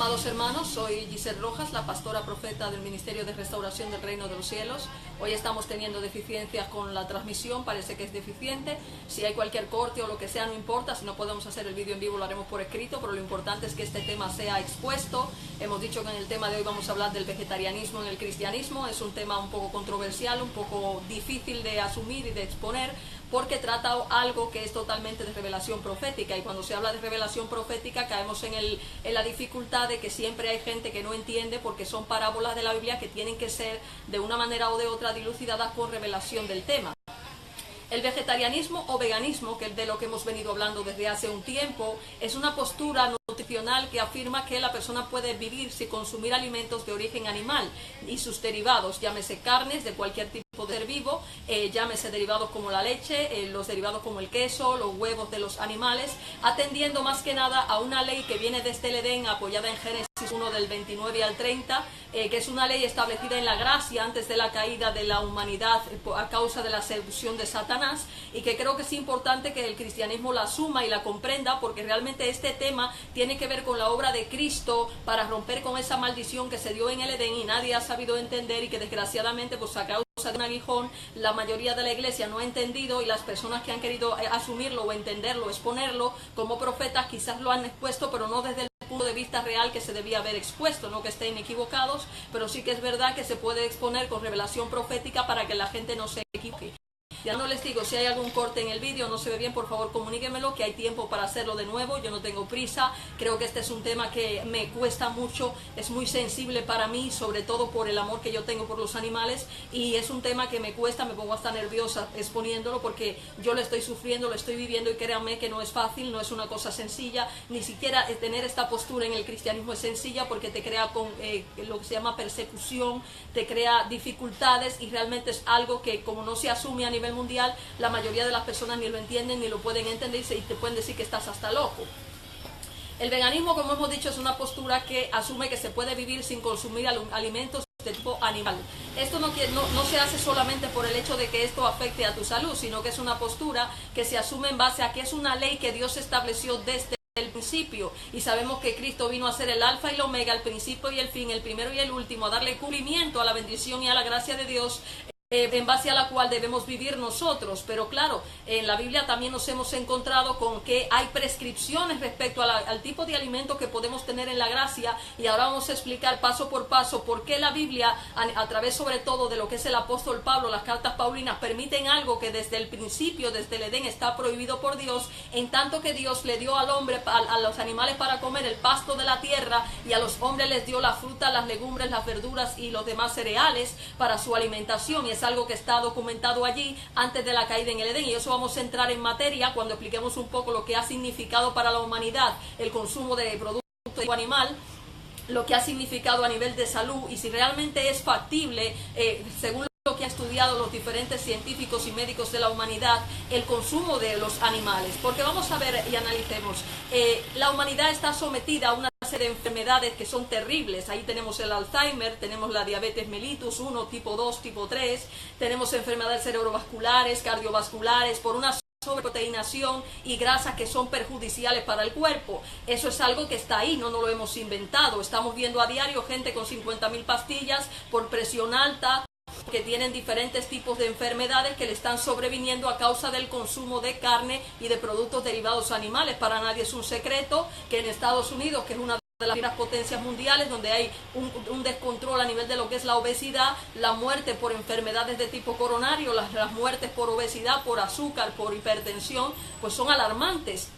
Amados hermanos, soy Giselle Rojas, la pastora profeta del Ministerio de Restauración del Reino de los Cielos. Hoy estamos teniendo deficiencias con la transmisión, parece que es deficiente. Si hay cualquier corte o lo que sea, no importa. Si no podemos hacer el vídeo en vivo, lo haremos por escrito, pero lo importante es que este tema sea expuesto. Hemos dicho que en el tema de hoy vamos a hablar del vegetarianismo en el cristianismo. Es un tema un poco controversial, un poco difícil de asumir y de exponer, porque trata algo que es totalmente de revelación profética, y cuando se habla de revelación profética caemos en la dificultad de que siempre hay gente que no entiende, porque son parábolas de la Biblia que tienen que ser de una manera o de otra dilucidadas con revelación del tema. El vegetarianismo o veganismo, que es de lo que hemos venido hablando desde hace un tiempo, es una postura nutricional que afirma que la persona puede vivir sin consumir alimentos de origen animal y sus derivados, llámese carnes de cualquier tipo de ser vivo, llámese derivados como la leche, los derivados como el queso, los huevos de los animales, atendiendo más que nada a una ley que viene desde el Edén, apoyada en Génesis 1 del 29 al 30, que es una ley establecida en la gracia antes de la caída de la humanidad a causa de la seducción de Satanás, y que creo que es importante que el cristianismo la asuma y la comprenda, porque realmente este tema tiene que ver con la obra de Cristo para romper con esa maldición que se dio en el Edén y nadie ha sabido entender, y que desgraciadamente pues a causa de un aguijón la mayoría de la iglesia no ha entendido, y las personas que han querido asumirlo o entenderlo, exponerlo como profetas, quizás lo han expuesto, pero no desde el punto de vista real que se debía haber expuesto. No que estén equivocados, pero sí que es verdad que se puede exponer con revelación profética para que la gente no se equivoque. Ya no les digo, si hay algún corte en el vídeo, no se ve bien, por favor comuníquemelo, que hay tiempo para hacerlo de nuevo. Yo no tengo prisa, creo que este es un tema que me cuesta mucho, es muy sensible para mí, sobre todo por el amor que yo tengo por los animales, y es un tema que me cuesta, me pongo hasta nerviosa exponiéndolo, porque yo lo estoy sufriendo, lo estoy viviendo, y créanme que no es fácil, no es una cosa sencilla, ni siquiera tener esta postura en el cristianismo es sencilla, porque te crea con lo que se llama persecución, te crea dificultades, y realmente es algo que como no se asume a nivel mundial, la mayoría de las personas ni lo entienden ni lo pueden entender, y te pueden decir que estás hasta loco. El veganismo, como hemos dicho, es una postura que asume que se puede vivir sin consumir alimentos de tipo animal. Esto no se hace solamente por el hecho de que esto afecte a tu salud, sino que es una postura que se asume en base a que es una ley que Dios estableció desde el principio, y sabemos que Cristo vino a ser el alfa y el omega, el principio y el fin, el primero y el último, a darle cumplimiento a la bendición y a la gracia de Dios, en base a la cual debemos vivir nosotros. Pero claro, en la Biblia también nos hemos encontrado con que hay prescripciones respecto al tipo de alimento que podemos tener en la gracia, y ahora vamos a explicar paso por paso por qué la Biblia, a través sobre todo de lo que es el apóstol Pablo, las cartas paulinas, permiten algo que desde el principio, desde el Edén, está prohibido por Dios, en tanto que Dios le dio al hombre, a los animales para comer el pasto de la tierra, y a los hombres les dio la fruta, las legumbres, las verduras y los demás cereales para su alimentación, y es algo que está documentado allí antes de la caída en el Edén, y eso vamos a entrar en materia cuando expliquemos un poco lo que ha significado para la humanidad el consumo de productos animal, lo que ha significado a nivel de salud, y si realmente es factible, según lo que han estudiado los diferentes científicos y médicos de la humanidad, el consumo de los animales. Porque vamos a ver y analicemos, la humanidad está sometida a una serie de enfermedades que son terribles. Ahí tenemos el Alzheimer, tenemos la diabetes mellitus 1, tipo 2, tipo 3, tenemos enfermedades cerebrovasculares, cardiovasculares, por una sobreproteinación y grasas que son perjudiciales para el cuerpo. Eso es algo que está ahí, no nos lo hemos inventado. Estamos viendo a diario gente con 50.000 pastillas por presión alta, que tienen diferentes tipos de enfermedades que le están sobreviniendo a causa del consumo de carne y de productos derivados animales. Para nadie es un secreto que en Estados Unidos, que es una de las primeras potencias mundiales, donde hay un descontrol a nivel de lo que es la obesidad, la muerte por enfermedades de tipo coronario, las muertes por obesidad, por azúcar, por hipertensión, pues son alarmantes.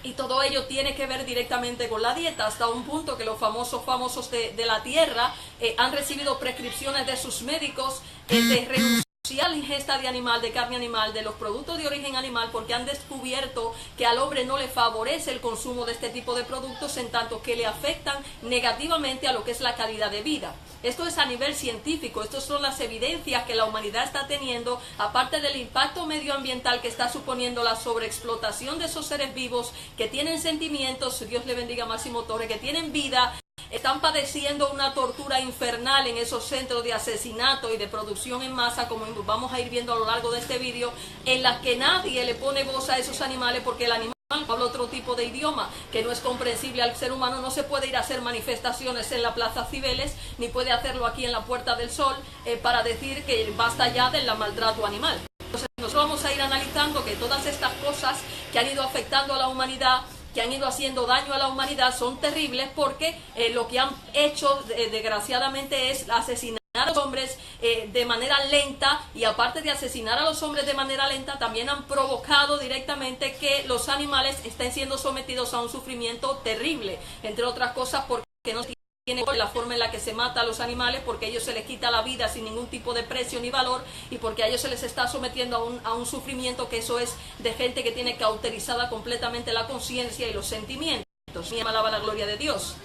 Y todo ello tiene que ver directamente con la dieta, hasta un punto que los famosos de la tierra han recibido prescripciones de sus médicos de renunciar a la ingesta de carne animal, de los productos de origen animal, porque han descubierto que al hombre no le favorece el consumo de este tipo de productos, en tanto que le afectan negativamente a lo que es la calidad de vida. Esto es a nivel científico, estas son las evidencias que la humanidad está teniendo, aparte del impacto medioambiental que está suponiendo la sobreexplotación de esos seres vivos que tienen sentimientos. Dios le bendiga a Máximo Torres, que tienen vida. Están padeciendo una tortura infernal en esos centros de asesinato y de producción en masa, como vamos a ir viendo a lo largo de este vídeo, en las que nadie le pone voz a esos animales, porque el animal habla otro tipo de idioma que no es comprensible al ser humano, no se puede ir a hacer manifestaciones en la Plaza Cibeles, ni puede hacerlo aquí en la Puerta del Sol, para decir que basta ya del maltrato animal. Entonces nosotros vamos a ir analizando que todas estas cosas que han ido afectando a la humanidad, que han ido haciendo daño a la humanidad, son terribles porque lo que han hecho desgraciadamente es asesinar a los hombres de manera lenta, y aparte de asesinar a los hombres de manera lenta, también han provocado directamente que los animales estén siendo sometidos a un sufrimiento terrible, entre otras cosas porque no tiene la forma en la que se mata a los animales, porque a ellos se les quita la vida sin ningún tipo de precio ni valor, y porque a ellos se les está sometiendo a un sufrimiento que eso es de gente que tiene cauterizada completamente la conciencia y los sentimientos. Y alaba la gloria de Dios.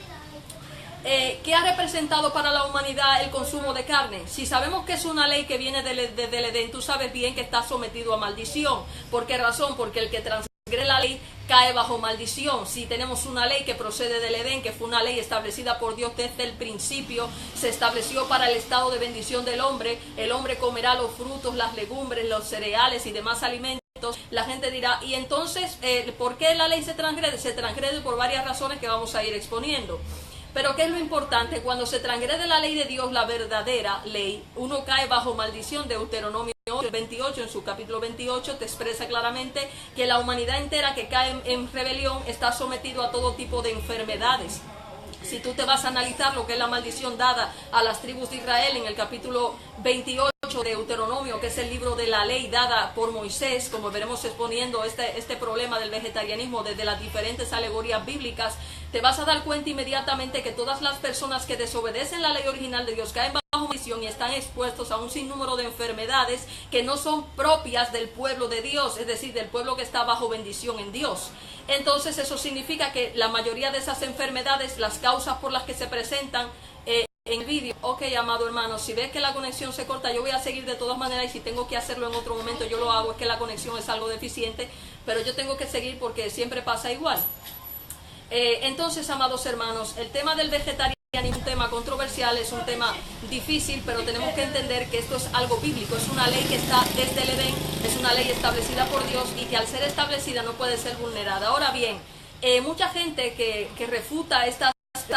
¿Qué ha representado para la humanidad el consumo de carne? Si sabemos que es una ley que viene desde el Edén, tú sabes bien que está sometido a maldición. ¿Por qué razón? Porque el que transgrede la ley cae bajo maldición. Si tenemos una ley que procede del Edén, que fue una ley establecida por Dios desde el principio, se estableció para el estado de bendición del hombre. El hombre comerá los frutos, las legumbres, los cereales y demás alimentos. La gente dirá, ¿y entonces por qué la ley se transgrede? Se transgrede por varias razones que vamos a ir exponiendo. Pero ¿qué es lo importante? Cuando se transgrede la ley de Dios, la verdadera ley, uno cae bajo maldición. Deuteronomio 28, en su capítulo 28, te expresa claramente que la humanidad entera que cae en rebelión está sometido a todo tipo de enfermedades. Si tú te vas a analizar lo que es la maldición dada a las tribus de Israel en el capítulo 28 de Deuteronomio, que es el libro de la ley dada por Moisés, como veremos exponiendo este problema del vegetarianismo desde las diferentes alegorías bíblicas, te vas a dar cuenta inmediatamente que todas las personas que desobedecen la ley original de Dios caen bajo maldición y están expuestos a un sinnúmero de enfermedades que no son propias del pueblo de Dios, es decir, del pueblo que está bajo bendición en Dios. Entonces eso significa que la mayoría de esas enfermedades, las causas por las que se presentan en el vídeo. Ok, amado hermano, si ves que la conexión se corta, yo voy a seguir de todas maneras, y si tengo que hacerlo en otro momento yo lo hago. Es que la conexión es algo deficiente, pero yo tengo que seguir porque siempre pasa igual. Entonces, amados hermanos, el tema del vegetarianismo es un tema controversial, es un tema difícil, pero tenemos que entender que esto es algo bíblico, es una ley que está desde el Edén, es una ley establecida por Dios y que al ser establecida no puede ser vulnerada. Ahora bien, mucha gente que refuta estas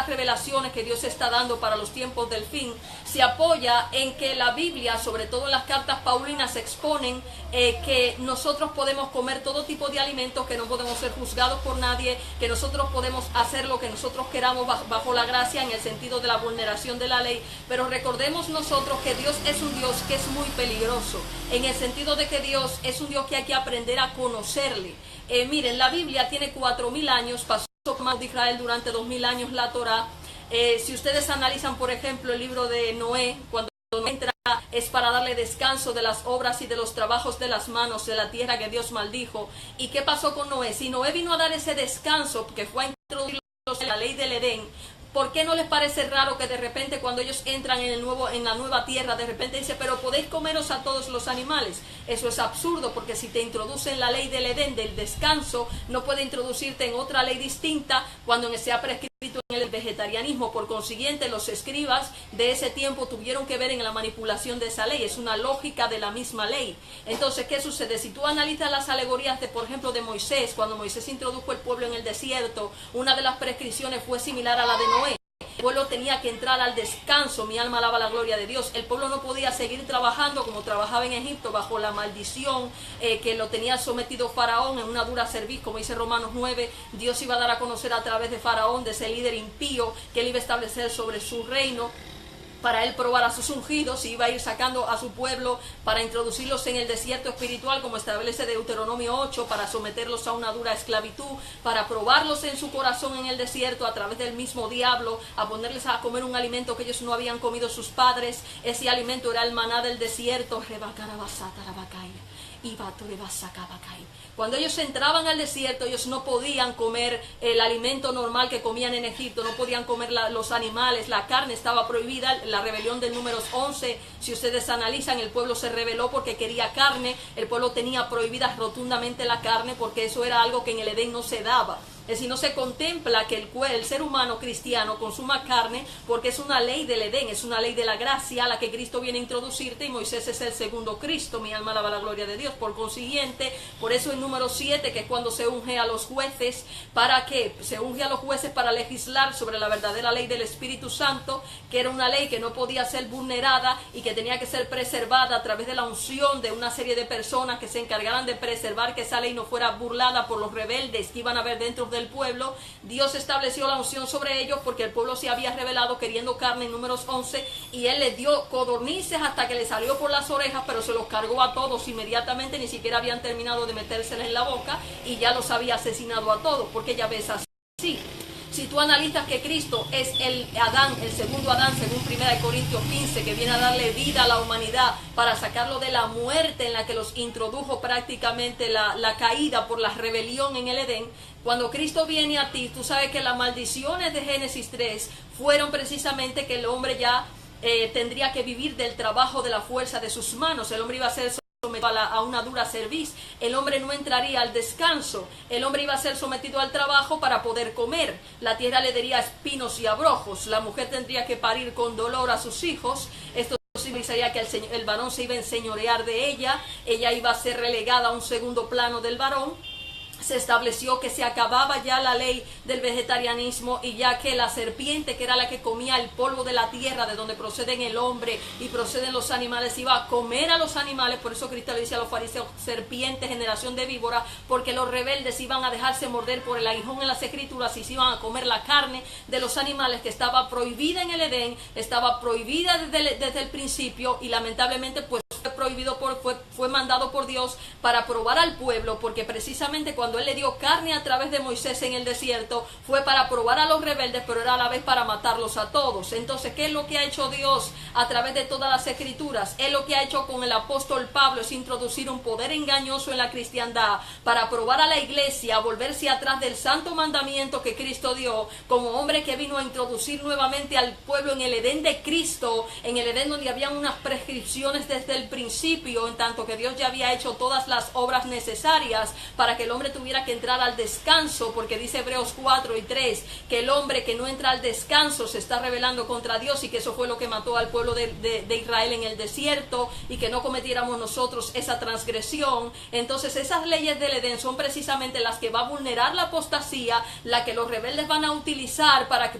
revelaciones que Dios está dando para los tiempos del fin, se apoya en que la Biblia, sobre todo en las cartas paulinas, exponen que nosotros podemos comer todo tipo de alimentos, que no podemos ser juzgados por nadie, que nosotros podemos hacer lo que nosotros queramos bajo la gracia, en el sentido de la vulneración de la ley. Pero recordemos nosotros que Dios es un Dios que es muy peligroso, en el sentido de que Dios es un Dios que hay que aprender a conocerle. Miren, la Biblia tiene 4000 años, pasó de Israel durante 2000 años la Torá. Si ustedes analizan, por ejemplo, el libro de Noé, cuando Noé entra, es para darle descanso de las obras y de los trabajos de las manos de la tierra que Dios maldijo. ¿Y qué pasó con Noé? Si Noé vino a dar ese descanso, que fue a introducir la ley del Edén, ¿por qué no les parece raro que de repente cuando ellos entran en la nueva tierra, de repente dice, pero podéis comeros a todos los animales? Eso es absurdo, porque si te introducen la ley del Edén, del descanso, no puede introducirte en otra ley distinta cuando se ha prescrito en el vegetarianismo. Por consiguiente, los escribas de ese tiempo tuvieron que ver en la manipulación de esa ley. Es una lógica de la misma ley. Entonces, ¿qué sucede? Si tú analizas las alegorías por ejemplo, de Moisés, cuando Moisés introdujo el pueblo en el desierto, una de las prescripciones fue similar a la de Noé. El pueblo tenía que entrar al descanso. Mi alma alaba la gloria de Dios. El pueblo no podía seguir trabajando como trabajaba en Egipto, bajo la maldición que lo tenía sometido Faraón en una dura cerviz, como dice Romanos 9. Dios iba a dar a conocer a través de Faraón, de ese líder impío, que él iba a establecer sobre su reino, para él probar a sus ungidos, y iba a ir sacando a su pueblo para introducirlos en el desierto espiritual, como establece Deuteronomio 8, para someterlos a una dura esclavitud, para probarlos en su corazón en el desierto a través del mismo diablo, a ponerles a comer un alimento que ellos no habían comido sus padres. Ese alimento era el maná del desierto. Cuando ellos entraban al desierto, ellos no podían comer el alimento normal que comían en Egipto, no podían comer los animales, la carne estaba prohibida. La rebelión del Números 11, si ustedes analizan, el pueblo se rebeló porque quería carne. El pueblo tenía prohibida rotundamente la carne, porque eso era algo que en el Edén no se daba. Es decir, no se contempla que el ser humano cristiano consuma carne, porque es una ley del Edén, es una ley de la gracia a la que Cristo viene a introducirte, y Moisés es el segundo Cristo. Mi alma alaba la gloria de Dios. Por consiguiente, por eso en número 7, que es cuando se unge a los jueces, ¿para qué? Se unge a los jueces para legislar sobre la verdadera ley del Espíritu Santo, que era una ley que no podía ser vulnerada y que tenía que ser preservada a través de la unción de una serie de personas que se encargaran de preservar que esa ley no fuera burlada por los rebeldes que iban a haber dentro del pueblo. Dios estableció la unción sobre ellos porque el pueblo se había rebelado queriendo carne en números 11, y él les dio codornices hasta que le salió por las orejas, pero se los cargó a todos inmediatamente, ni siquiera habían terminado de metérseles en la boca y ya los había asesinado a todos, porque ya ves así. Si tú analizas que Cristo es el Adán, el segundo Adán, según 1 Corintios 15, que viene a darle vida a la humanidad para sacarlo de la muerte en la que los introdujo prácticamente la caída por la rebelión en el Edén, cuando Cristo viene a ti, tú sabes que las maldiciones de Génesis 3 fueron precisamente que el hombre ya tendría que vivir del trabajo de la fuerza de sus manos. El hombre iba a ser sometido a una dura cerviz, el hombre no entraría al descanso, el hombre iba a ser sometido al trabajo para poder comer, la tierra le daría espinos y abrojos, la mujer tendría que parir con dolor a sus hijos. Esto significaría que el varón se iba a enseñorear de ella iba a ser relegada a un segundo plano del varón. Se estableció que se acababa ya la ley del vegetarianismo, y ya que la serpiente, que era la que comía el polvo de la tierra de donde proceden el hombre y proceden los animales, iba a comer a los animales. Por eso Cristo le dice a los fariseos: serpiente, generación de víbora, porque los rebeldes iban a dejarse morder por el aguijón en las escrituras y se iban a comer la carne de los animales, que estaba prohibida en el Edén, estaba prohibida desde el principio, y lamentablemente pues fue mandado por Dios para probar al pueblo, porque precisamente cuando él le dio carne a través de Moisés en el desierto fue para probar a los rebeldes, pero era a la vez para matarlos a todos. Entonces, ¿qué es lo que ha hecho Dios a través de todas las escrituras? Él lo que ha hecho con el apóstol Pablo es introducir un poder engañoso en la cristiandad para probar a la iglesia a volverse atrás del santo mandamiento que Cristo dio, como hombre que vino a introducir nuevamente al pueblo en el Edén de Cristo, en el Edén donde había unas prescripciones desde el principio, en tanto que Dios ya había hecho todas las obras necesarias para que el hombre tuviera que entrar al descanso, porque dice Hebreos 4:3 que el hombre que no entra al descanso se está rebelando contra Dios, y que eso fue lo que mató al pueblo de Israel en el desierto, y que no cometiéramos nosotros esa transgresión. Entonces esas leyes del Edén son precisamente las que va a vulnerar la apostasía, la que los rebeldes van a utilizar para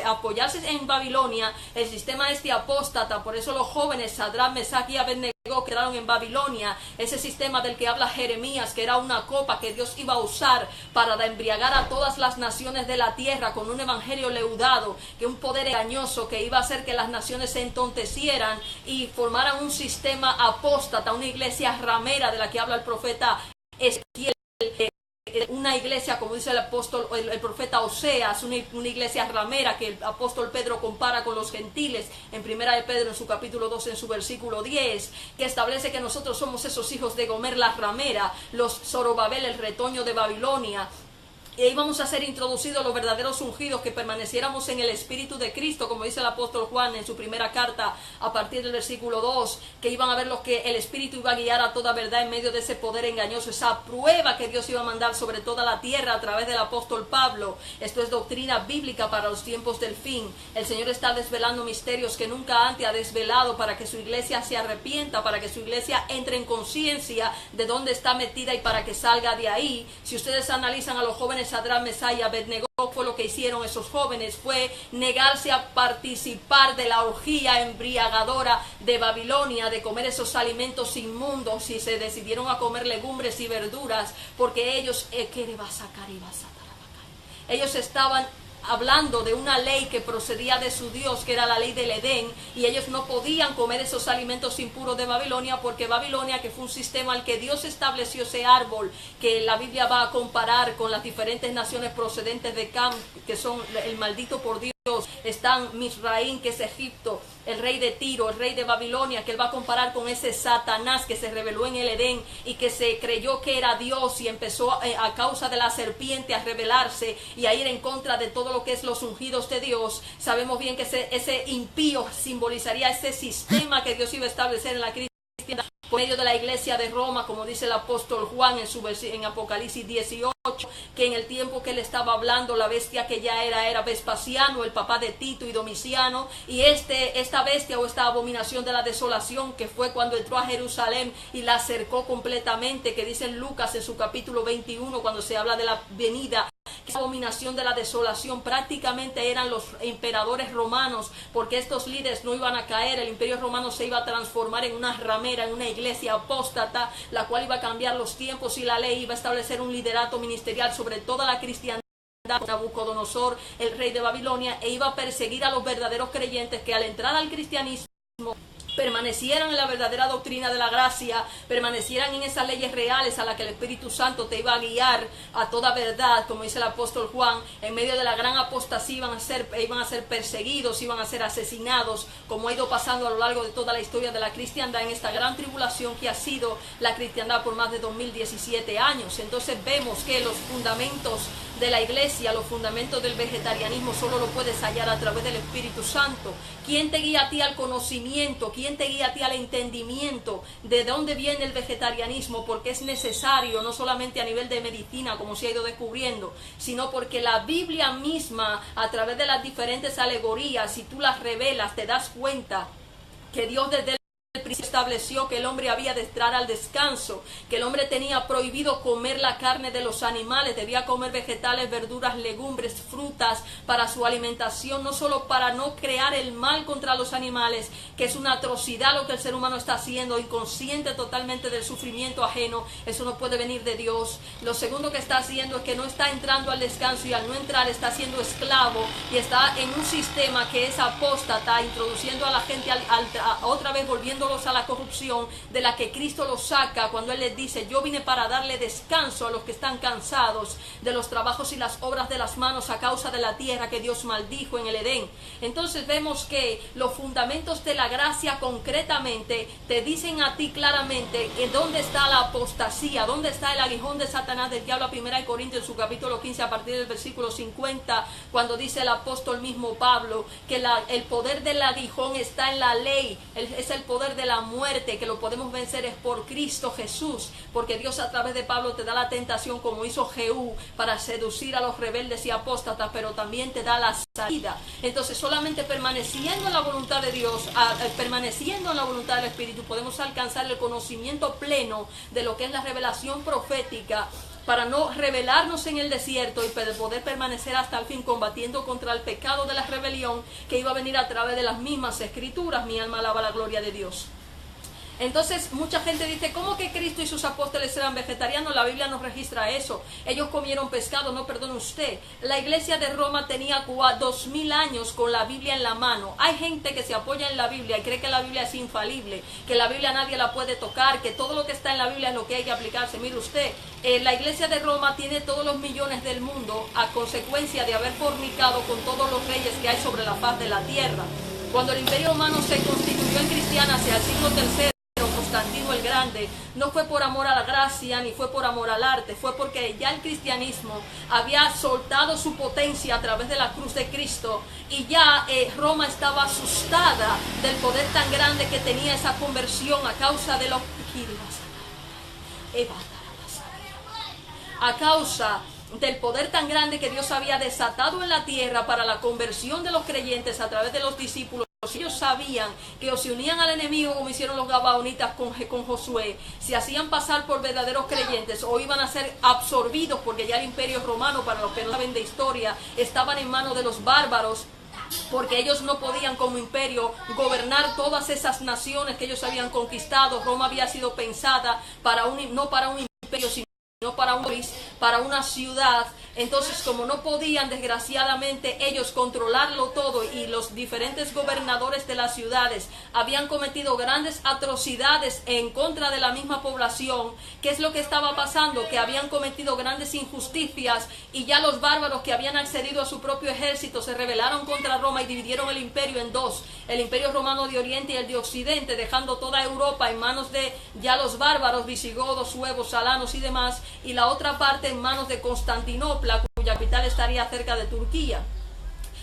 apoyarse en Babilonia, el sistema apóstata. Por eso los jóvenes Sadrach, Mesach y Abednego quedaron en Babilonia, ese sistema del que habla Jeremías, que era una copa que Dios iba a usar para embriagar a todas las naciones de la tierra con un evangelio leudado, que un poder engañoso que iba a hacer que las naciones se entontecieran y formaran un sistema apóstata, una iglesia ramera de la que habla el profeta Ezequiel. Una iglesia, como dice el profeta Oseas, una iglesia ramera que el apóstol Pedro compara con los gentiles en 1 de Pedro en su capítulo 2 en su versículo 10, que establece que nosotros somos esos hijos de Gomer la ramera, los Zorobabel, el retoño de Babilonia. Y ahí vamos a ser introducidos los verdaderos ungidos, que permaneciéramos en el Espíritu de Cristo, como dice el apóstol Juan en su primera carta a partir del versículo 2, que iban a ver los que el Espíritu iba a guiar a toda verdad en medio de ese poder engañoso, esa prueba que Dios iba a mandar sobre toda la tierra a través del apóstol Pablo. Esto es doctrina bíblica para los tiempos del fin. El Señor está desvelando misterios que nunca antes ha desvelado, para que su iglesia se arrepienta, para que su iglesia entre en conciencia de dónde está metida y para que salga de ahí. Si ustedes analizan a los jóvenes Sadrach, Mesach y Abednego, fue lo que hicieron esos jóvenes, fue negarse a participar de la orgía embriagadora de Babilonia, de comer esos alimentos inmundos, y se decidieron a comer legumbres y verduras, porque ellos ellos estaban hablando de una ley que procedía de su Dios, que era la ley del Edén, y ellos no podían comer esos alimentos impuros de Babilonia, porque Babilonia, que fue un sistema al que Dios estableció ese árbol, que la Biblia va a comparar con las diferentes naciones procedentes de Cam, que son el maldito por Dios. Están Misraín, que es Egipto, el rey de Tiro, el rey de Babilonia, que él va a comparar con ese Satanás que se rebeló en el Edén y que se creyó que era Dios, y empezó a causa de la serpiente a rebelarse y a ir en contra de todo lo que es los ungidos de Dios. Sabemos bien que ese impío simbolizaría ese sistema que Dios iba a establecer en la cristiandad, por medio de la iglesia de Roma, como dice el apóstol Juan en Apocalipsis 18, que en el tiempo que él estaba hablando, la bestia que ya era Vespasiano, el papá de Tito y Domiciano, y esta bestia o esta abominación de la desolación, que fue cuando entró a Jerusalén y la cercó completamente, que dice en Lucas en su capítulo 21, cuando se habla de la venida. Esa abominación de la desolación prácticamente eran los emperadores romanos, porque estos líderes no iban a caer. El imperio romano se iba a transformar en una ramera, en una iglesia apóstata, la cual iba a cambiar los tiempos y la ley, iba a establecer un liderato ministerial sobre toda la cristiandad. Nabucodonosor, el rey de Babilonia, e iba a perseguir a los verdaderos creyentes que al entrar al cristianismo permanecieran en la verdadera doctrina de la gracia, permanecieran en esas leyes reales a las que el Espíritu Santo te iba a guiar a toda verdad, como dice el apóstol Juan. En medio de la gran apostasía iban a ser perseguidos, iban a ser asesinados, como ha ido pasando a lo largo de toda la historia de la cristiandad, en esta gran tribulación que ha sido la cristiandad por más de 2017 años. Entonces vemos que los fundamentos de la iglesia, los fundamentos del vegetarianismo, solo lo puedes hallar a través del Espíritu Santo. ¿Quién te guía a ti al conocimiento? ¿Quién te guía a ti al entendimiento de dónde viene el vegetarianismo? Porque es necesario, no solamente a nivel de medicina, como se ha ido descubriendo, sino porque la Biblia misma, a través de las diferentes alegorías, si tú las revelas, te das cuenta que Dios desde el principio estableció que el hombre había de entrar al descanso, que el hombre tenía prohibido comer la carne de los animales, debía comer vegetales, verduras, legumbres, frutas para su alimentación, no solo para no crear el mal contra los animales, que es una atrocidad lo que el ser humano está haciendo, inconsciente totalmente del sufrimiento ajeno. Eso no puede venir de Dios. Lo segundo que está haciendo es que no está entrando al descanso, y al no entrar está siendo esclavo y está en un sistema que es apóstata, introduciendo a la gente otra vez volviéndolos a la corrupción de la que Cristo los saca cuando Él les dice: yo vine para darle descanso a los que están cansados de los trabajos y las obras de las manos a causa de la tierra que Dios maldijo en el Edén. Entonces vemos que los fundamentos de la gracia concretamente te dicen a ti claramente en dónde está la apostasía, dónde está el aguijón de Satanás del diablo. A 1 Corintios en su capítulo 15 a partir del versículo 50, cuando dice el apóstol mismo Pablo que el poder del aguijón está en la ley, es el poder de la muerte, que lo podemos vencer es por Cristo Jesús, porque Dios a través de Pablo te da la tentación, como hizo Jehú, para seducir a los rebeldes y apóstatas, pero también te da la salida. Entonces solamente permaneciendo en la voluntad de Dios, permaneciendo en la voluntad del Espíritu, podemos alcanzar el conocimiento pleno de lo que es la revelación profética, para no rebelarnos en el desierto y poder permanecer hasta el fin, combatiendo contra el pecado de la rebelión que iba a venir a través de las mismas escrituras. Mi alma alaba la gloria de Dios. Entonces mucha gente dice: ¿cómo que Cristo y sus apóstoles eran vegetarianos? La Biblia no registra eso. Ellos comieron pescado. No, perdone usted. La iglesia de Roma tenía 2000 años con la Biblia en la mano. Hay gente que se apoya en la Biblia y cree que la Biblia es infalible, que la Biblia nadie la puede tocar, que todo lo que está en la Biblia es lo que hay que aplicarse. Mire usted, la iglesia de Roma tiene todos los millones del mundo a consecuencia de haber fornicado con todos los reyes que hay sobre la faz de la tierra. Cuando el imperio romano se constituyó en cristiana hacia el siglo III, Constantino el Grande, no fue por amor a la gracia ni fue por amor al arte, fue porque ya el cristianismo había soltado su potencia a través de la cruz de Cristo, y ya Roma estaba asustada del poder tan grande que tenía esa conversión a causa de los del poder tan grande que Dios había desatado en la tierra para la conversión de los creyentes a través de los discípulos. Ellos sabían que o se unían al enemigo, como hicieron los gabaonitas con Josué, se hacían pasar por verdaderos creyentes, o iban a ser absorbidos, porque ya el imperio romano, para los que no saben de historia, estaban en manos de los bárbaros, porque ellos no podían como imperio gobernar todas esas naciones que ellos habían conquistado. Roma había sido pensada no para un imperio, sino para un país, para una ciudad. Entonces, como no podían desgraciadamente ellos controlarlo todo, y los diferentes gobernadores de las ciudades habían cometido grandes atrocidades en contra de la misma población, ¿qué es lo que estaba pasando? Que habían cometido grandes injusticias, y ya los bárbaros que habían accedido a su propio ejército se rebelaron contra Roma y dividieron el imperio en dos: el imperio romano de Oriente y el de Occidente, dejando toda Europa en manos de ya los bárbaros, visigodos, suevos, salanos y demás, y la otra parte en manos de Constantinopla, cuya capital estaría cerca de Turquía.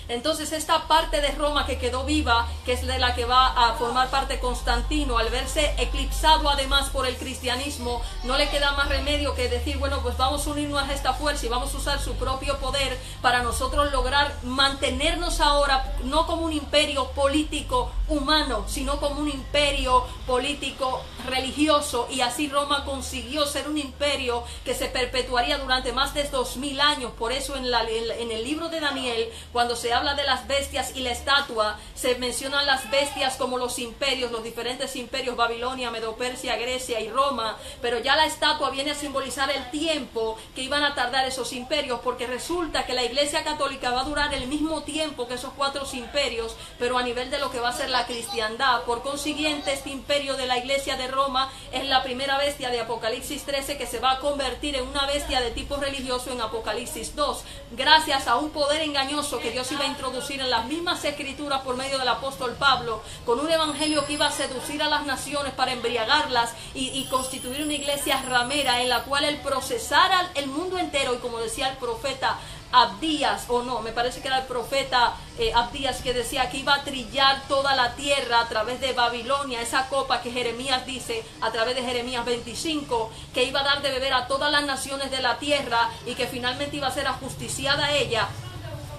Entonces esta parte de Roma que quedó viva, que es de la que va a formar parte Constantino, al verse eclipsado además por el cristianismo, no le queda más remedio que decir, bueno, pues vamos a unirnos a esta fuerza y vamos a usar su propio poder para nosotros lograr mantenernos ahora no como un imperio político humano, sino como un imperio político religioso. Y así Roma consiguió ser un imperio que se perpetuaría durante más de 2000 años. Por eso en el libro de Daniel, cuando se habla de las bestias y la estatua, se mencionan las bestias como los imperios, los diferentes imperios: Babilonia, Medo-Persia, Grecia y Roma. Pero ya la estatua viene a simbolizar el tiempo que iban a tardar esos imperios, porque resulta que la Iglesia Católica va a durar el mismo tiempo que esos 4 imperios, pero a nivel de lo que va a ser la cristiandad. Por consiguiente, este imperio de la Iglesia de Roma es la primera bestia de Apocalipsis 13, que se va a convertir en una bestia de tipo religioso en Apocalipsis 2, gracias a un poder engañoso que Dios iba a introducir en las mismas escrituras por medio del apóstol Pablo, con un evangelio que iba a seducir a las naciones para embriagarlas y constituir una iglesia ramera en la cual él procesara el mundo entero. Y como decía el profeta Abdías, o no, me parece que era el profeta Abdías, que decía que iba a trillar toda la tierra a través de Babilonia, esa copa que Jeremías dice a través de Jeremías 25, que iba a dar de beber a todas las naciones de la tierra, y que finalmente iba a ser ajusticiada ella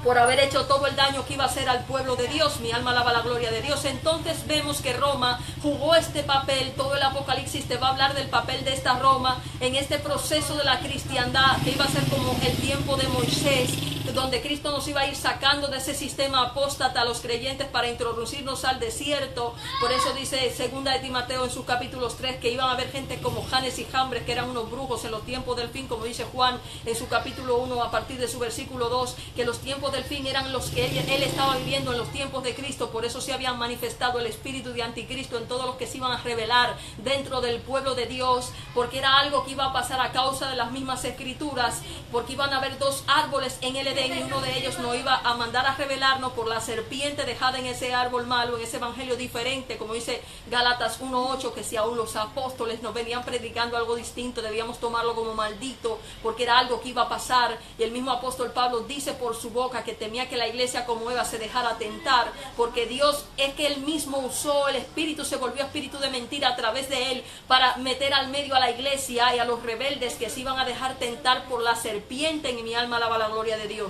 por haber hecho todo el daño que iba a hacer al pueblo de Dios. Mi alma alaba la gloria de Dios. Entonces vemos que Roma jugó este papel. Todo el Apocalipsis te va a hablar del papel de esta Roma en este proceso de la cristiandad, que iba a ser como el tiempo de Moisés, donde Cristo nos iba a ir sacando de ese sistema apóstata a los creyentes para introducirnos al desierto. Por eso dice segunda de Timoteo en sus capítulos 3 que iban a haber gente como Janes y Jambres, que eran unos brujos en los tiempos del fin, como dice Juan en su capítulo 1 a partir de su versículo 2, que los tiempos del fin eran los que él estaba viviendo en los tiempos de Cristo. Por eso se habían manifestado el espíritu de anticristo en todos los que se iban a revelar dentro del pueblo de Dios, porque era algo que iba a pasar a causa de las mismas escrituras, porque iban a haber 2 árboles en el Edén, y uno de ellos nos iba a mandar a revelarnos por la serpiente dejada en ese árbol malo, en ese evangelio diferente, como dice Gálatas 1:8, que si aún los apóstoles nos venían predicando algo distinto, debíamos tomarlo como maldito, porque era algo que iba a pasar. Y el mismo apóstol Pablo dice por su boca que temía que la iglesia como Eva se dejara tentar, porque Dios es que él mismo usó el espíritu, se volvió espíritu de mentira a través de él, para meter al medio a la iglesia y a los rebeldes que se iban a dejar tentar por la serpiente. En mi alma alaba la gloria de Dios.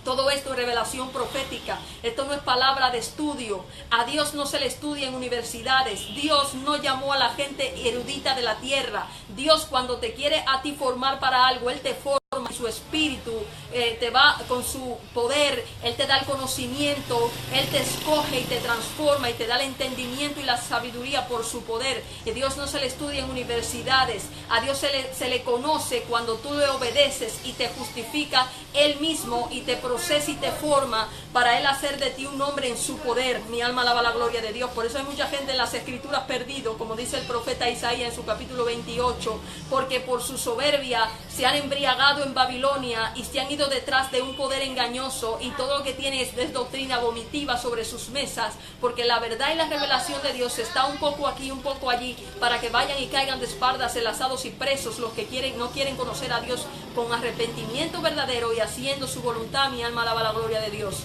Todo esto es revelación profética. Esto no es palabra de estudio. A Dios no se le estudia en universidades. Dios no llamó a la gente erudita de la tierra. Dios, cuando te quiere a ti formar para algo, Él te forma. Su espíritu te va con su poder, Él te da el conocimiento, Él te escoge y te transforma y te da el entendimiento y la sabiduría por su poder. Y Dios no se le estudia en universidades. A Dios se le conoce cuando tú le obedeces y te justifica Él mismo y te procesa y te forma para Él hacer de ti un hombre en su poder. Mi alma alaba la gloria de Dios. Por eso hay mucha gente en las escrituras perdido, como dice el profeta Isaías en su capítulo 28, porque por su soberbia se han embriagado en Babilonia y se han ido detrás de un poder engañoso, y todo lo que tiene es doctrina vomitiva sobre sus mesas, porque la verdad y la revelación de Dios está un poco aquí, un poco allí, para que vayan y caigan de espaldas, enlazados y presos los que no quieren conocer a Dios con arrepentimiento verdadero y haciendo su voluntad. Mi alma alaba la gloria de Dios.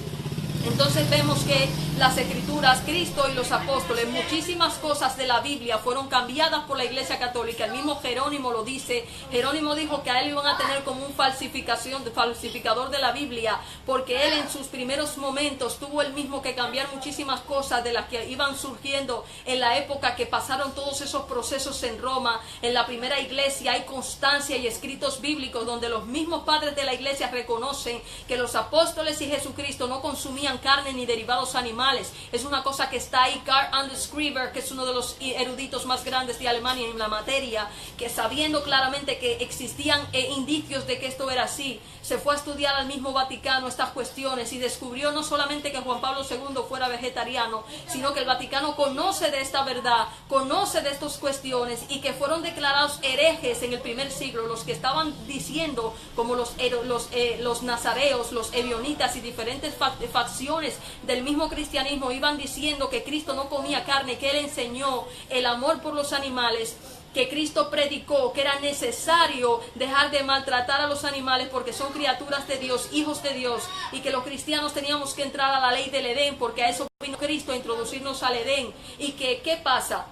Entonces vemos que las escrituras, Cristo y los apóstoles, muchísimas cosas de la Biblia fueron cambiadas por la Iglesia Católica. El mismo Jerónimo lo dice. Jerónimo dijo que a él iban a tener como un falsificador de la Biblia, porque él en sus primeros momentos tuvo él mismo que cambiar muchísimas cosas de las que iban surgiendo en la época que pasaron todos esos procesos en Roma. En la primera iglesia hay constancia y escritos bíblicos donde los mismos padres de la iglesia reconocen que los apóstoles y Jesucristo no consumían carne ni derivados animales. Es una cosa que está ahí. Karl Anders Schriever, que es uno de los eruditos más grandes de Alemania en la materia, que sabiendo claramente que existían indicios de que esto era así, se fue a estudiar al mismo Vaticano estas cuestiones y descubrió no solamente que Juan Pablo II fuera vegetariano, sino que el Vaticano conoce de esta verdad, conoce de estas cuestiones, y que fueron declarados herejes en el primer siglo los que estaban diciendo, como los nazareos, los ebionitas y diferentes facciones del mismo cristianismo, iban diciendo que Cristo no comía carne, que Él enseñó el amor por los animales, que Cristo predicó que era necesario dejar de maltratar a los animales porque son criaturas de Dios, hijos de Dios, y que los cristianos teníamos que entrar a la ley del Edén, porque a eso vino Cristo, a introducirnos al Edén. Y que, ¿qué pasa?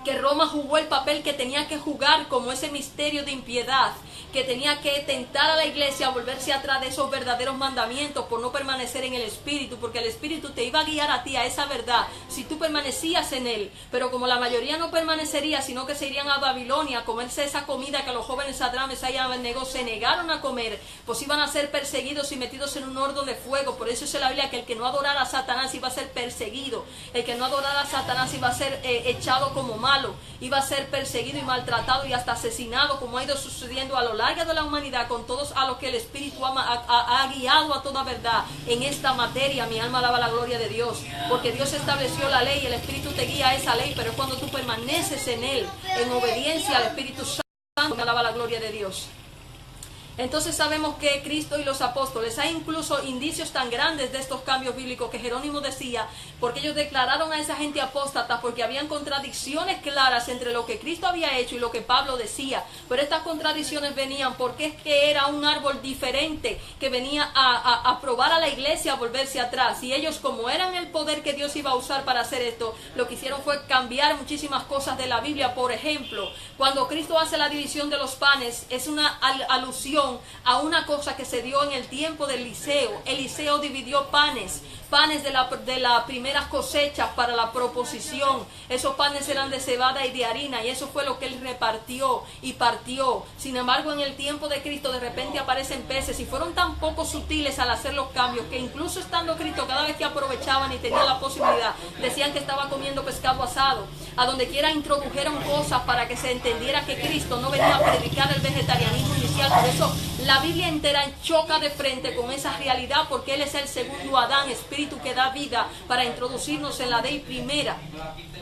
Que Roma jugó el papel que tenía que jugar como ese misterio de impiedad, que tenía que tentar a la iglesia a volverse atrás de esos verdaderos mandamientos por no permanecer en el Espíritu, porque el Espíritu te iba a guiar a ti a esa verdad si tú permanecías en él. Pero como la mayoría no permanecería, sino que se irían a Babilonia a comerse esa comida que los jóvenes Sadrach, Mesach y Abednego se negaron a comer, pues iban a ser perseguidos y metidos en un horno de fuego. Por eso dice la Biblia que el que no adorara a Satanás iba a ser perseguido, el que no adorara a Satanás iba a ser echado como malo, iba a ser perseguido y maltratado y hasta asesinado, como ha ido sucediendo a lo largo de la humanidad con todos a los que el Espíritu ha guiado a toda verdad en esta materia. Mi alma alaba la gloria de Dios, porque Dios estableció la ley, el Espíritu te guía a esa ley, pero es cuando tú permaneces en él, en obediencia al Espíritu Santo, me alaba la gloria de Dios. Entonces sabemos que Cristo y los apóstoles, hay incluso indicios tan grandes de estos cambios bíblicos que Jerónimo decía, porque ellos declararon a esa gente apóstata porque habían contradicciones claras entre lo que Cristo había hecho y lo que Pablo decía. Pero estas contradicciones venían porque es que era un árbol diferente que venía a probar a la iglesia a volverse atrás. Y ellos, como eran el poder que Dios iba a usar para hacer esto, lo que hicieron fue cambiar muchísimas cosas de la Biblia. Por ejemplo, cuando Cristo hace la división de los panes, es una alusión a una cosa que se dio en el tiempo de Eliseo. Eliseo dividió panes de las primeras cosechas para la proposición. Esos panes eran de cebada y de harina, y eso fue lo que él repartió y partió. Sin embargo, en el tiempo de Cristo de repente aparecen peces, y fueron tan poco sutiles al hacer los cambios que incluso estando Cristo, cada vez que aprovechaban y tenían la posibilidad, decían que estaba comiendo pescado asado. A donde quiera introdujeron cosas para que se entendiera que Cristo no venía a predicar el vegetarianismo inicial. Por eso la Biblia entera choca de frente con esa realidad, porque Él es el segundo Adán, Espíritu que da vida, para introducirnos en la ley primera.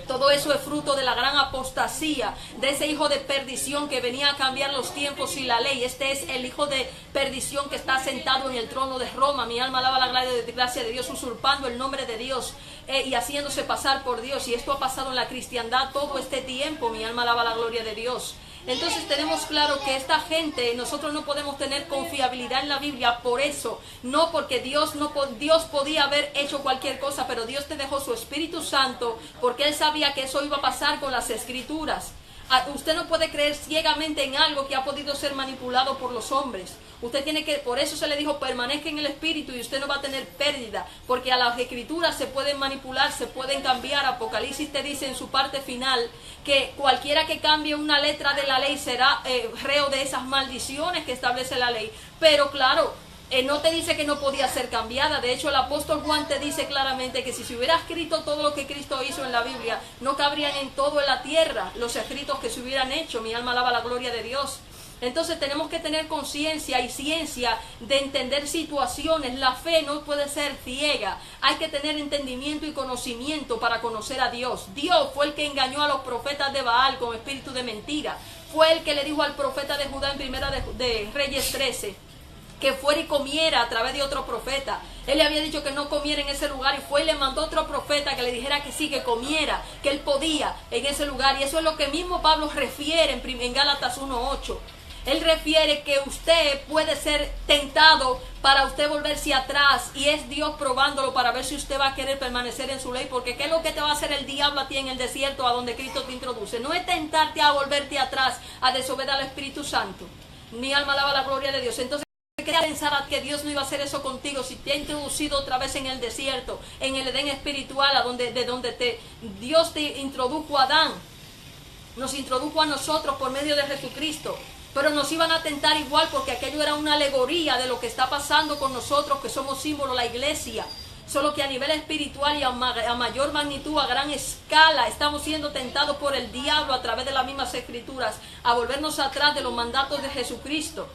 Todo eso es fruto de la gran apostasía, de ese hijo de perdición que venía a cambiar los tiempos y la ley. Este es el hijo de perdición que está sentado en el trono de Roma. Mi alma alaba la gracia de Dios, usurpando el nombre de Dios y haciéndose pasar por Dios. Y esto ha pasado en la cristiandad todo este tiempo. Mi alma alaba la gloria de Dios. Entonces tenemos claro que esta gente, nosotros no podemos tener confiabilidad en la Biblia por eso, no porque Dios podía haber hecho cualquier cosa, pero Dios te dejó su Espíritu Santo porque Él sabía que eso iba a pasar con las Escrituras. Usted no puede creer ciegamente en algo que ha podido ser manipulado por los hombres. Usted tiene que, por eso se le dijo, permanezca en el Espíritu y usted no va a tener pérdida, porque a las Escrituras se pueden manipular, se pueden cambiar. Apocalipsis te dice en su parte final que cualquiera que cambie una letra de la ley será reo de esas maldiciones que establece la ley. Pero claro, no te dice que no podía ser cambiada. De hecho, el apóstol Juan te dice claramente que si se hubiera escrito todo lo que Cristo hizo en la Biblia, no cabrían en todo en la tierra los escritos que se hubieran hecho. Mi alma alaba la gloria de Dios. Entonces tenemos que tener conciencia y ciencia de entender situaciones. La fe no puede ser ciega. Hay que tener entendimiento y conocimiento para conocer a Dios. Dios fue el que engañó a los profetas de Baal con espíritu de mentira. Fue el que le dijo al profeta de Judá en Primera de Reyes 13 que fuera y comiera a través de otro profeta. Él le había dicho que no comiera en ese lugar, y fue y le mandó otro profeta que le dijera que sí, que comiera, que él podía en ese lugar. Y eso es lo que mismo Pablo refiere en Gálatas 1:8. Él refiere que usted puede ser tentado para usted volverse atrás, y es Dios probándolo para ver si usted va a querer permanecer en su ley, porque ¿qué es lo que te va a hacer el diablo a ti en el desierto a donde Cristo te introduce? No es tentarte a volverte atrás, a desobedecer al Espíritu Santo. Mi alma alaba la gloria de Dios. Entonces, quería pensar que Dios no iba a hacer eso contigo si te ha introducido otra vez en el desierto, en el Edén espiritual, de donde Dios te introdujo a Adán, nos introdujo a nosotros por medio de Jesucristo. Pero nos iban a tentar igual, porque aquello era una alegoría de lo que está pasando con nosotros, que somos símbolo, la iglesia. Solo que a nivel espiritual y a mayor magnitud, a gran escala, estamos siendo tentados por el diablo a través de las mismas Escrituras a volvernos atrás de los mandatos de Jesucristo.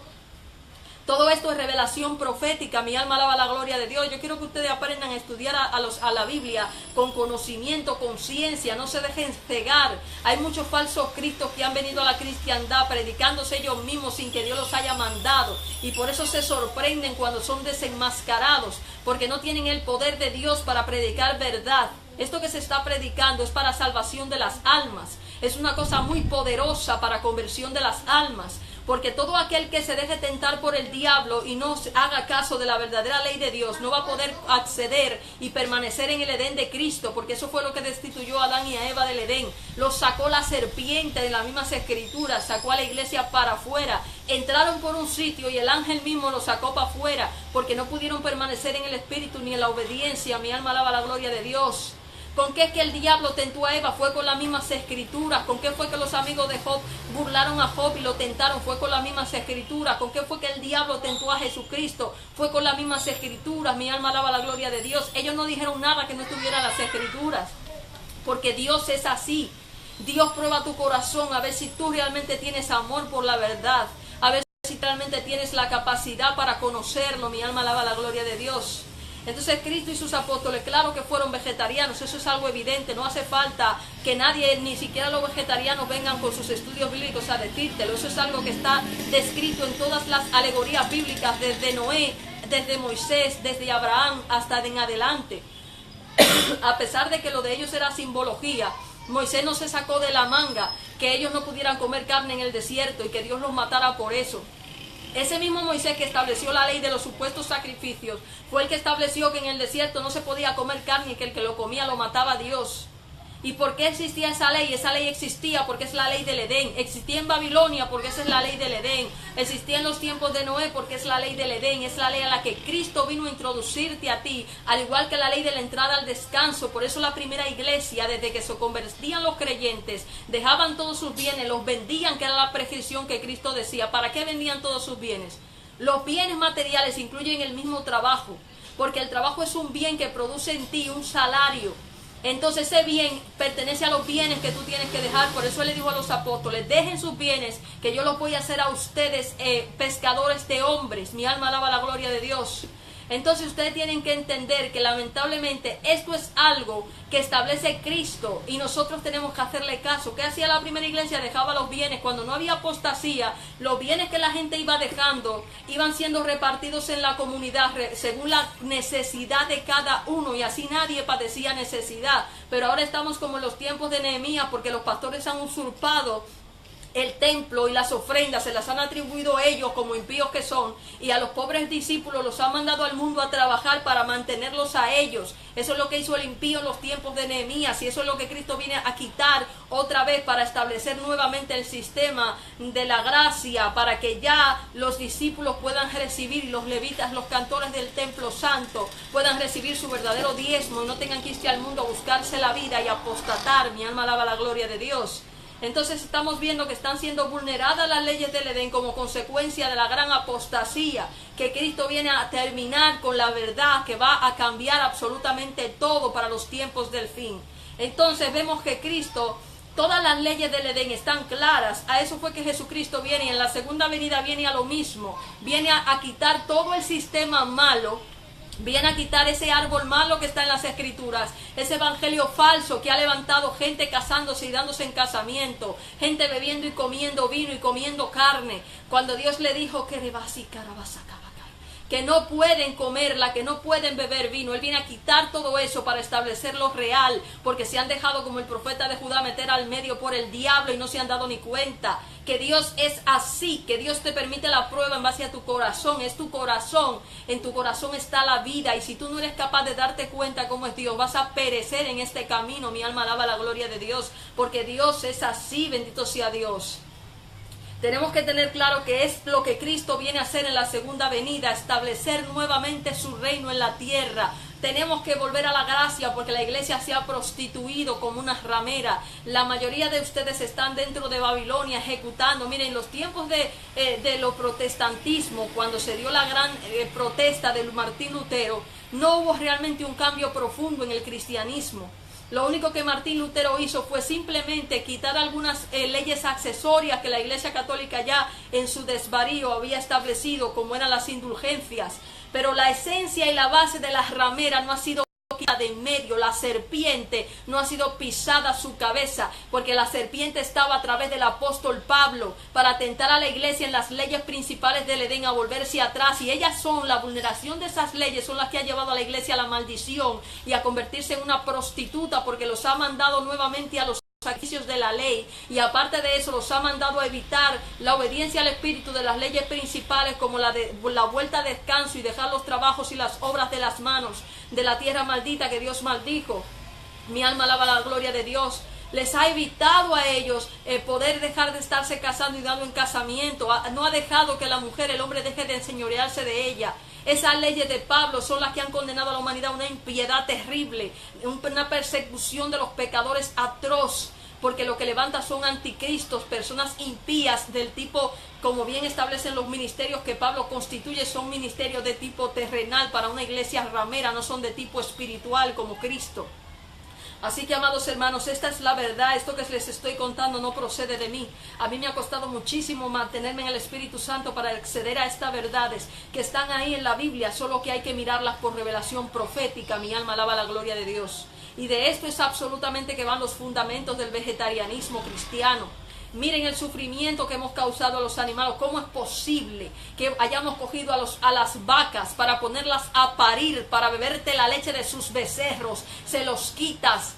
Todo esto es revelación profética. Mi alma alaba la gloria de Dios. Yo quiero que ustedes aprendan a estudiar a la Biblia con conocimiento, con ciencia. No se dejen cegar. Hay muchos falsos cristos que han venido a la cristiandad predicándose ellos mismos sin que Dios los haya mandado. Y por eso se sorprenden cuando son desenmascarados, porque no tienen el poder de Dios para predicar verdad. Esto que se está predicando es para salvación de las almas. es una cosa muy poderosa para conversión de las almas. Porque todo aquel que se deje tentar por el diablo y no haga caso de la verdadera ley de Dios, no va a poder acceder y permanecer en el Edén de Cristo, porque eso fue lo que destituyó a Adán y a Eva del Edén. Los sacó la serpiente de las mismas escrituras, sacó a la iglesia para afuera. Entraron por un sitio y el ángel mismo los sacó para afuera, porque no pudieron permanecer en el espíritu ni en la obediencia. Mi alma alaba la gloria de Dios. ¿Con qué es que el diablo tentó a Eva? Fue con las mismas escrituras. ¿Con qué fue que los amigos de Job burlaron a Job y lo tentaron? Fue con las mismas escrituras. ¿Con qué fue que el diablo tentó a Jesucristo? Fue con las mismas escrituras. Mi alma alaba la gloria de Dios. Ellos no dijeron nada que no estuviera en las escrituras, porque Dios es así. Dios prueba tu corazón a ver si tú realmente tienes amor por la verdad, a ver si realmente tienes la capacidad para conocerlo. Mi alma alaba la gloria de Dios. Entonces Cristo y sus apóstoles, claro que fueron vegetarianos, eso es algo evidente, no hace falta que nadie, ni siquiera los vegetarianos, vengan con sus estudios bíblicos a decírtelo. Eso es algo que está descrito en todas las alegorías bíblicas, desde Noé, desde Moisés, desde Abraham hasta en adelante. A pesar de que lo de ellos era simbología, Moisés no se sacó de la manga que ellos no pudieran comer carne en el desierto y que Dios los matara por eso. Ese mismo Moisés que estableció la ley de los supuestos sacrificios fue el que estableció que en el desierto no se podía comer carne y que el que lo comía lo mataba a Dios. ¿Y por qué existía esa ley? Esa ley existía porque es la ley del Edén. Existía en Babilonia porque esa es la ley del Edén. Existía en los tiempos de Noé porque es la ley del Edén. Es la ley a la que Cristo vino a introducirte a ti, al igual que la ley de la entrada al descanso. Por eso la primera iglesia, desde que se convertían los creyentes, dejaban todos sus bienes, los vendían, que era la prescripción que Cristo decía. ¿Para qué vendían todos sus bienes? Los bienes materiales incluyen el mismo trabajo, porque el trabajo es un bien que produce en ti un salario. Entonces ese bien pertenece a los bienes que tú tienes que dejar. Por eso le dijo a los apóstoles: dejen sus bienes, que yo los voy a hacer a ustedes pescadores de hombres. Mi alma alaba la gloria de Dios. Entonces ustedes tienen que entender que lamentablemente esto es algo que establece Cristo y nosotros tenemos que hacerle caso. ¿Qué hacía la primera iglesia? Dejaba los bienes. Cuando no había apostasía, los bienes que la gente iba dejando iban siendo repartidos en la comunidad según la necesidad de cada uno, y así nadie padecía necesidad. Pero ahora estamos como en los tiempos de Nehemías, porque los pastores han usurpado el templo y las ofrendas, se las han atribuido ellos como impíos que son, y a los pobres discípulos los han mandado al mundo a trabajar para mantenerlos a ellos. Eso es lo que hizo el impío en los tiempos de Nehemías, y eso es lo que Cristo viene a quitar otra vez para establecer nuevamente el sistema de la gracia, para que ya los discípulos puedan recibir, y los levitas, los cantores del templo santo, puedan recibir su verdadero diezmo, no tengan que irse al mundo a buscarse la vida y apostatar. Mi alma alaba la gloria de Dios. Entonces estamos viendo que están siendo vulneradas las leyes del Edén como consecuencia de la gran apostasía, que Cristo viene a terminar con la verdad, que va a cambiar absolutamente todo para los tiempos del fin. Entonces vemos que Cristo, todas las leyes del Edén están claras. A eso fue que Jesucristo viene, y en la segunda venida viene a lo mismo. Viene a quitar todo el sistema malo. Viene a quitar ese árbol malo que está en las escrituras, ese evangelio falso que ha levantado gente casándose y dándose en casamiento, gente bebiendo y comiendo vino y comiendo carne, cuando Dios le dijo que no pueden comerla, que no pueden beber vino. Él viene a quitar todo eso para establecer lo real, porque se han dejado, como el profeta de Judá, meter al medio por el diablo y no se han dado ni cuenta que Dios es así, que Dios te permite la prueba en base a tu corazón. Es tu corazón, en tu corazón está la vida, y si tú no eres capaz de darte cuenta cómo es Dios, vas a perecer en este camino. Mi alma alaba la gloria de Dios, porque Dios es así. Bendito sea Dios. Tenemos que tener claro que es lo que Cristo viene a hacer en la segunda venida, establecer nuevamente su reino en la tierra. Tenemos que volver a la gracia, porque la iglesia se ha prostituido como una ramera. La mayoría de ustedes están dentro de Babilonia ejecutando. Miren, los tiempos de lo protestantismo, cuando se dio la gran protesta de Martín Lutero, no hubo realmente un cambio profundo en el cristianismo. Lo único que Martín Lutero hizo fue simplemente quitar algunas leyes accesorias que la Iglesia Católica ya en su desvarío había establecido, como eran las indulgencias. Pero la esencia y la base de las rameras no ha sido quitada de en medio. La serpiente no ha sido pisada su cabeza, porque la serpiente estaba a través del apóstol Pablo para tentar a la iglesia en las leyes principales del Edén a volverse atrás, y ellas son, la vulneración de esas leyes son las que ha llevado a la iglesia a la maldición y a convertirse en una prostituta, porque los ha mandado nuevamente a los sacrificios de la ley, y aparte de eso los ha mandado a evitar la obediencia al Espíritu de las leyes principales, como la vuelta a descanso y dejar los trabajos y las obras de las manos de la tierra maldita que Dios maldijo. Mi alma alaba la gloria de Dios. Les ha evitado a ellos poder dejar de estarse casando y dando en casamiento. No ha dejado que la mujer, el hombre, deje de enseñorearse de ella. Esas leyes de Pablo son las que han condenado a la humanidad a una impiedad terrible, una persecución de los pecadores atroz, porque lo que levanta son anticristos, personas impías del tipo, como bien establecen los ministerios que Pablo constituye, son ministerios de tipo terrenal para una iglesia ramera, no son de tipo espiritual como Cristo. Así que, amados hermanos, esta es la verdad. Esto que les estoy contando no procede de mí. A mí me ha costado muchísimo mantenerme en el Espíritu Santo para acceder a estas verdades que están ahí en la Biblia, solo que hay que mirarlas por revelación profética. Mi alma alaba la gloria de Dios. Y de esto es absolutamente que van los fundamentos del vegetarianismo cristiano. Miren el sufrimiento que hemos causado a los animales. ¿Cómo es posible que hayamos cogido a las vacas para ponerlas a parir, para beberte la leche de sus becerros? Se los quitas,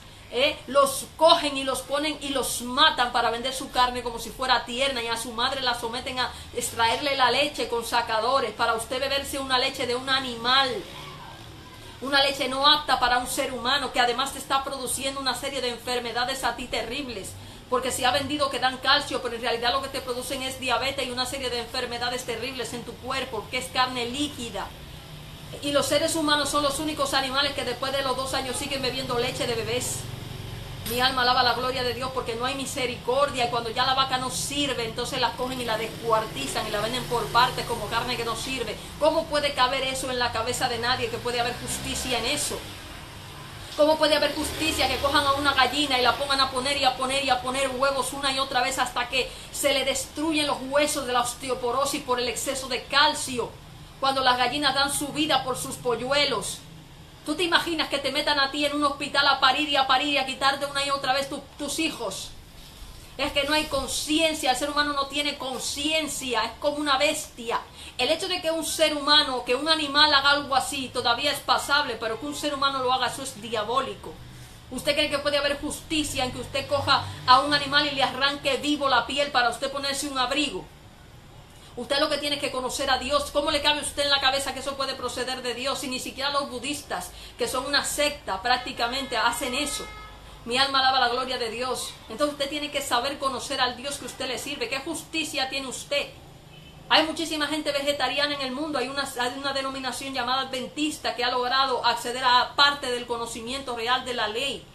los cogen y los ponen y los matan para vender su carne como si fuera tierna, y a su madre la someten a extraerle la leche con sacadores para usted beberse una leche de un animal. Una leche no apta para un ser humano, que además te está produciendo una serie de enfermedades a ti terribles. Porque se ha vendido que dan calcio, pero en realidad lo que te producen es diabetes y una serie de enfermedades terribles en tu cuerpo, porque es carne líquida. Y los seres humanos son los únicos animales que después de los 2 años siguen bebiendo leche de bebés. Mi alma alaba la gloria de Dios, porque no hay misericordia, y cuando ya la vaca no sirve, entonces la cogen y la descuartizan y la venden por partes como carne que no sirve. ¿Cómo puede caber eso en la cabeza de nadie, que puede haber justicia en eso? ¿Cómo puede haber justicia que cojan a una gallina y la pongan a poner y a poner y a poner huevos una y otra vez hasta que se le destruyen los huesos de la osteoporosis por el exceso de calcio, cuando las gallinas dan su vida por sus polluelos? ¿Tú te imaginas que te metan a ti en un hospital a parir y a quitarte una y otra vez tus hijos? Es que no hay conciencia, el ser humano no tiene conciencia, es como una bestia. El hecho de que un ser humano, que un animal haga algo así, todavía es pasable, pero que un ser humano lo haga, eso es diabólico. ¿Usted cree que puede haber justicia en que usted coja a un animal y le arranque vivo la piel para usted ponerse un abrigo? Usted lo que tiene que conocer a Dios. ¿Cómo le cabe a usted en la cabeza que eso puede proceder de Dios? Y ni siquiera los budistas, que son una secta prácticamente, hacen eso. Mi alma alaba la gloria de Dios. Entonces usted tiene que saber conocer al Dios que usted le sirve. ¿Qué justicia tiene usted? Hay muchísima gente vegetariana en el mundo. Hay una denominación llamada adventista que ha logrado acceder a parte del conocimiento real de la ley.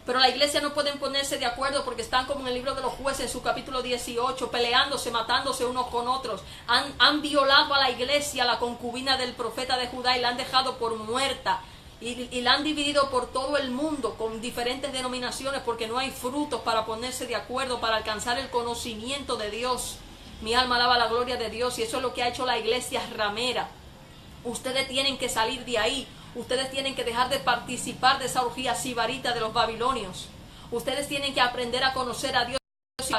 Pero la iglesia no pueden ponerse de acuerdo porque están como en el libro de los Jueces, en su capítulo 18, peleándose, matándose unos con otros. Han violado a la iglesia, la concubina del profeta de Judá, y la han dejado por muerta. Y la han dividido por todo el mundo con diferentes denominaciones porque no hay frutos para ponerse de acuerdo, para alcanzar el conocimiento de Dios. Mi alma alaba la gloria de Dios, y eso es lo que ha hecho la iglesia ramera. Ustedes tienen que salir de ahí. Ustedes tienen que dejar de participar de esa orgía sibarita de los babilonios. Ustedes tienen que aprender a conocer a Dios,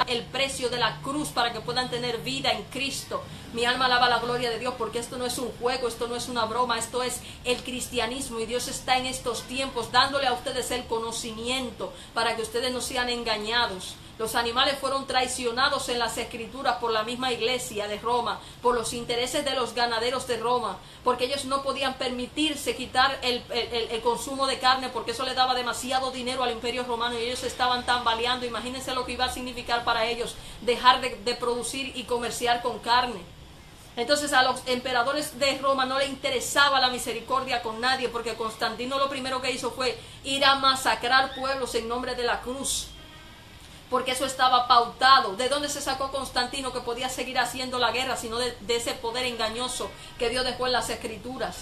el precio de la cruz, para que puedan tener vida en Cristo. Mi alma alaba la gloria de Dios, porque esto no es un juego, esto no es una broma, esto es el cristianismo, y Dios está en estos tiempos dándole a ustedes el conocimiento para que ustedes no sean engañados. Los animales fueron traicionados en las Escrituras por la misma iglesia de Roma, por los intereses de los ganaderos de Roma, porque ellos no podían permitirse quitar el consumo de carne, porque eso le daba demasiado dinero al imperio romano, y ellos estaban tambaleando. Imagínense lo que iba a significar para ellos dejar de producir y comerciar con carne. Entonces a los emperadores de Roma no les interesaba la misericordia con nadie, porque Constantino lo primero que hizo fue ir a masacrar pueblos en nombre de la cruz, porque eso estaba pautado. ¿De dónde se sacó Constantino que podía seguir haciendo la guerra, sino de ese poder engañoso que Dios dejó en las Escrituras?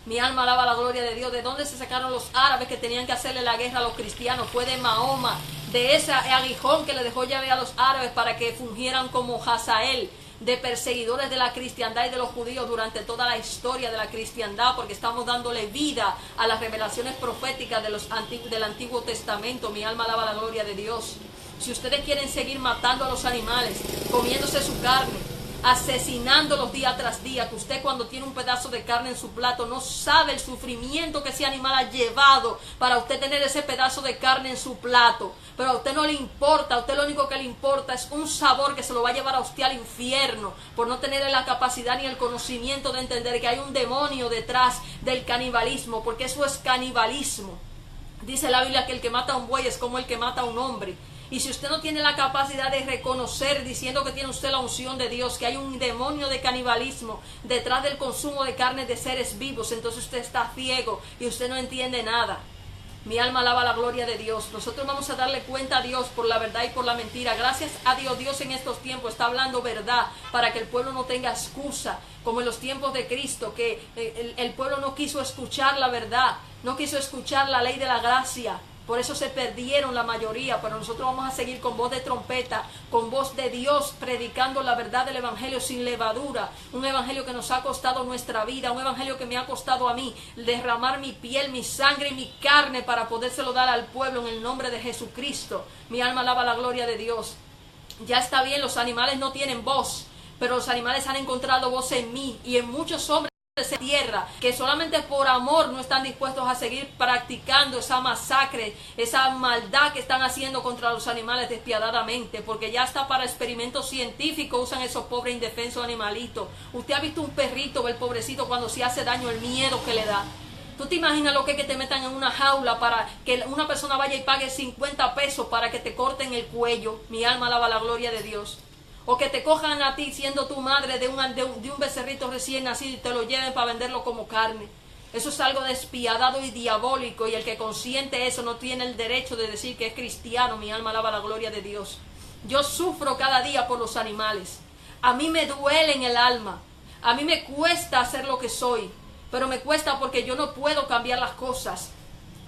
Mi alma alaba la gloria de Dios. ¿De dónde se sacaron los árabes que tenían que hacerle la guerra a los cristianos? Fue de Mahoma, de ese aguijón que le dejó llave a los árabes para que fungieran como Hazael, de perseguidores de la cristiandad y de los judíos durante toda la historia de la cristiandad, porque estamos dándole vida a las revelaciones proféticas del Antiguo Testamento. Mi alma alaba la gloria de Dios. Si ustedes quieren seguir matando a los animales, comiéndose su carne, asesinándolos día tras día, que usted cuando tiene un pedazo de carne en su plato no sabe el sufrimiento que ese animal ha llevado para usted tener ese pedazo de carne en su plato, pero a usted no le importa, a usted lo único que le importa es un sabor que se lo va a llevar a usted al infierno, por no tener la capacidad ni el conocimiento de entender que hay un demonio detrás del canibalismo, porque eso es canibalismo. Dice la Biblia que el que mata a un buey es como el que mata a un hombre. Y si usted no tiene la capacidad de reconocer, diciendo que tiene usted la unción de Dios, que hay un demonio de canibalismo detrás del consumo de carne de seres vivos, entonces usted está ciego y usted no entiende nada. Mi alma alaba la gloria de Dios. Nosotros vamos a darle cuenta a Dios por la verdad y por la mentira. Gracias a Dios, Dios en estos tiempos está hablando verdad para que el pueblo no tenga excusa, como en los tiempos de Cristo, que el pueblo no quiso escuchar la verdad, no quiso escuchar la ley de la gracia. Por eso se perdieron la mayoría, pero nosotros vamos a seguir con voz de trompeta, con voz de Dios, predicando la verdad del Evangelio sin levadura. Un Evangelio que nos ha costado nuestra vida, un Evangelio que me ha costado a mí derramar mi piel, mi sangre y mi carne para podérselo dar al pueblo en el nombre de Jesucristo. Mi alma alaba la gloria de Dios. Ya está bien, los animales no tienen voz, pero los animales han encontrado voz en mí y en muchos hombres de tierra que solamente por amor no están dispuestos a seguir practicando esa masacre, esa maldad que están haciendo contra los animales despiadadamente, porque ya hasta para experimentos científicos usan esos pobres indefensos animalitos. Usted ha visto un perrito, el pobrecito, cuando se hace daño, el miedo que le da. ¿Tú te imaginas lo que es que te metan en una jaula para que una persona vaya y pague 50 pesos para que te corten el cuello? Mi alma alaba la gloria de Dios. O que te cojan a ti siendo tu madre de un becerrito recién nacido y te lo lleven para venderlo como carne. Eso es algo despiadado y diabólico, y el que consiente eso no tiene el derecho de decir que es cristiano. Mi alma alaba la gloria de Dios. Yo sufro cada día por los animales. A mí me duele en el alma. A mí me cuesta hacer lo que soy, pero me cuesta porque yo no puedo cambiar las cosas.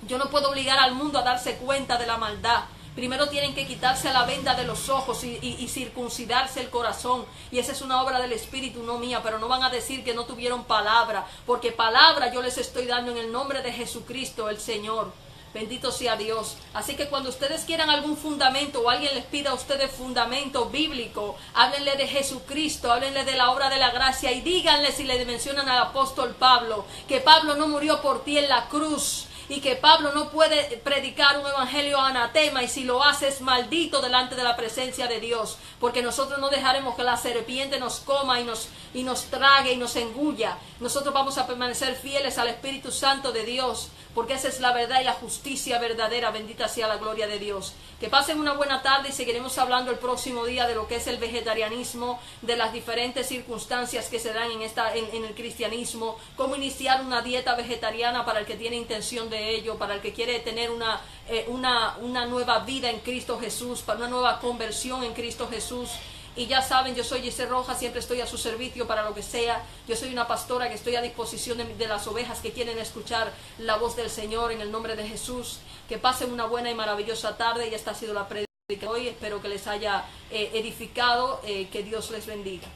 Yo no puedo obligar al mundo a darse cuenta de la maldad. Primero tienen que quitarse la venda de los ojos y circuncidarse el corazón. Y esa es una obra del Espíritu, no mía. Pero no van a decir que no tuvieron palabra, porque palabra yo les estoy dando en el nombre de Jesucristo, el Señor. Bendito sea Dios. Así que cuando ustedes quieran algún fundamento o alguien les pida a ustedes fundamento bíblico, háblenle de Jesucristo, háblenle de la obra de la gracia y díganle, si le mencionan al apóstol Pablo, que Pablo no murió por ti en la cruz, y que Pablo no puede predicar un evangelio anatema, y si lo hace es maldito delante de la presencia de Dios, porque nosotros no dejaremos que la serpiente nos coma y nos trague y nos engulla. Nosotros vamos a permanecer fieles al Espíritu Santo de Dios, porque esa es la verdad y la justicia verdadera. Bendita sea la gloria de Dios. Que pasen una buena tarde y seguiremos hablando el próximo día de lo que es el vegetarianismo, de las diferentes circunstancias que se dan en el cristianismo, cómo iniciar una dieta vegetariana para el que tiene intención de ello, para el que quiere tener una nueva vida en Cristo Jesús, para una nueva conversión en Cristo Jesús. Y ya saben, yo soy Giselle Rojas, siempre estoy a su servicio para lo que sea. Yo soy una pastora que estoy a disposición de las ovejas que quieren escuchar la voz del Señor en el nombre de Jesús. Que pasen una buena y maravillosa tarde, y esta ha sido la predica de hoy. Espero que les haya edificado, que Dios les bendiga.